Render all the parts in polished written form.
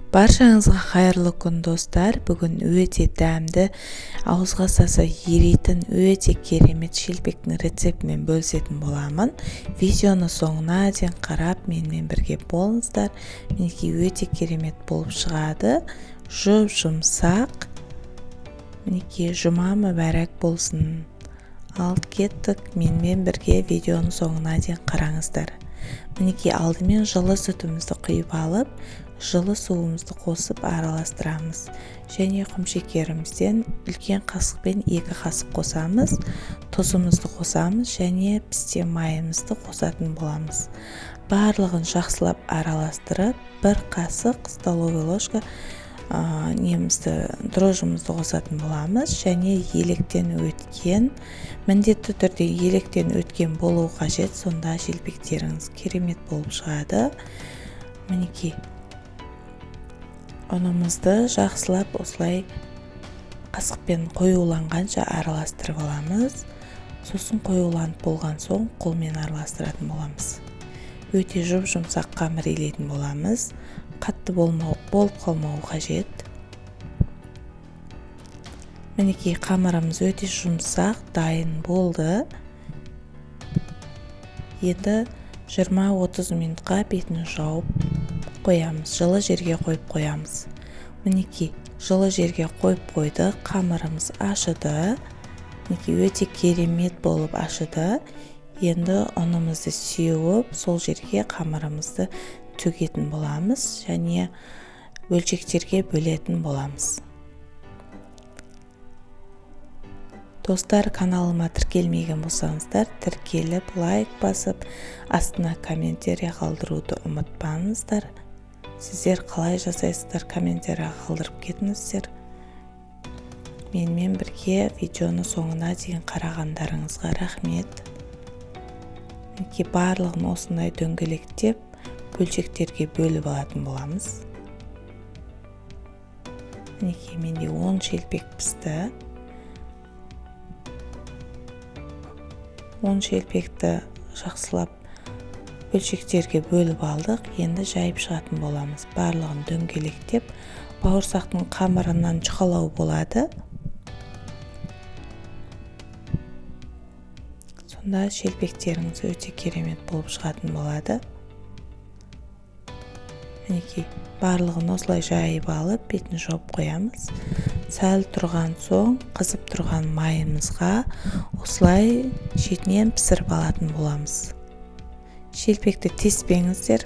Баршаңызға қайырлы күн достар. Бүгін өте дәмді, ауызға салса еритін өте керемет шелпектің рецептімен бөлісетін боламын. Видеоны соңына дейін қарап менімен бірге болыңыздар. Мінекей өте керемет болып шығады. Жұмсақ. Мінекей жұма мүбәрәк болсын. Ал кеттік, менімен бірге видеоны соңына дейін қараңыздар. Мінекей алдымен жылы сүтімізді құйып алып, жылы суымызды қосып араластырамыз. Және құмшекерімізден үлкен қасықпен 2 қасық қосамыз. Тұзымызды қосамыз және пісте майымызды қосатын боламыз. Барлығын жақсылап араластырып, 1 қасық столовый ложка дрожжымызды қосатын боламыз. Және електен өткен, міндетті түрде електен өткен болу қажет, сонда шелпектеріңіз керемет болып шығады. Мінекей ұнымызды жақсылап осылай қасықпен қоюланғанша араластырып аламыз. Сосын қоюланып болған соң қолмен араластыратын боламыз. Өте жұмсақ қамыр илейтін боламыз. Қатты болып қалмауы қажет. Мінекей қамырымыз өте жұмсақ, дайын болды. Енді 20-30 минутқа бетін жауып қоямыз. Жылы жерге қойып қоямыз. Мінекей жылы жерге қойып қойды. Қамырымыз ашыды. Мінекей өте керемет болып ашыды. Енді ұнымызды сеуіп, сол жерге қамырымызды төгетін боламыз және бөлшектерге бөлетін боламыз. Достар, каналыма тіркелмеген болсаңыздар, тіркеліп, лайк басып, астына комментарий қалдыруды ұмытпаңыздар. Сіздер қалай жасайсыздар, комментарий қалдырып кетіңіздер. Менімен бірге видеоны соңына дейін қарағандарыңызға рахмет. Мінекей барлығын осындай дөңгелектеп, бөлшектерге бөліп алатын боламыз. Мінекей менде 10 шелпек пісті. 10 шелпекті жақсылап бөлшектерге бөліп алдық. Енді жайып шығатын боламыз. Барлығын дөңгелектеп, бауырсақтың қамырынан жұқалау болады. Сонда шелпектеріңіз өте керемет болып шығатын болады. Мінекей барлығын осылай жайып алып, бетін жауып қоямыз. Сәл тұрған соң, қызып тұрған майымызға осылай шетінен пісіріп алатын боламыз. Шелпекті теспеңіздер.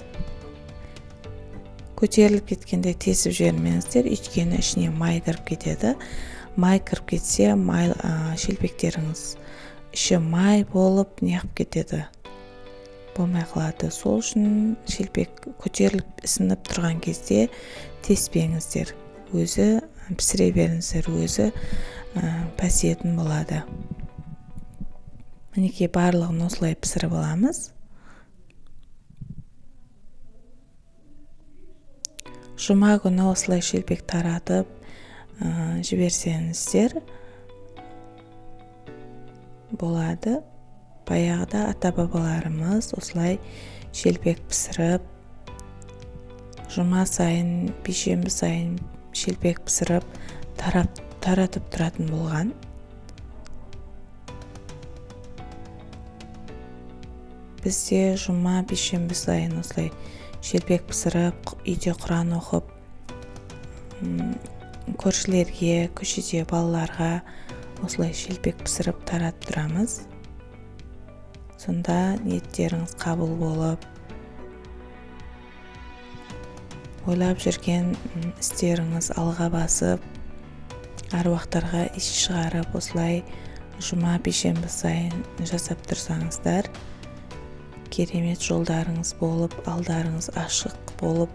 Көтеріліп кеткенде тесіп жібермеңіздер, өйткені ішіне май кіріп кетеді. Май кіріп кетсе, шелпектеріңіз іші май болып неғып кетеді. Болмай қалады. Сол үшін шелпек көтеріліп ісініп тұрған кезде теспеңіздер. Өзі пісіре беріңіздер, өзі пәсетін болады. Мінекей барлығын осылай пісіріп аламыз. Жұма күні осылай шелпек таратып жіберсеңіздер болады. Баяғыда ата-бабаларымыз осылай шелпек пісіріп, жұма сайын, бейсенбі сайын шелпек пісіріп, таратып тұратын болған. Бізде жұма, бейсенбі сайын осылай шелпек пісіріп, үйде Құран оқып, көршілерге, көшеде балаларға осылай шелпек пісіріп таратып тұрамыз. Сонда ниеттеріңіз қабыл болып, ойлап жүрген істеріңіз алға басып, аруақтарға іс шығарып, осылай жұма, бейсенбі сайын жасап тұрсаңыздар, керемет жолдарыңыз болып, алдарыңыз ашық болып,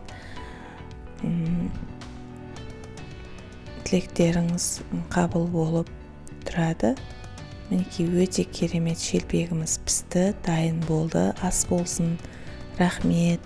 тілектеріңіз қабыл болып тұрады. Мінекей өте керемет шелпегіміз пісті, дайын болды. Ас болсын. Рахмет.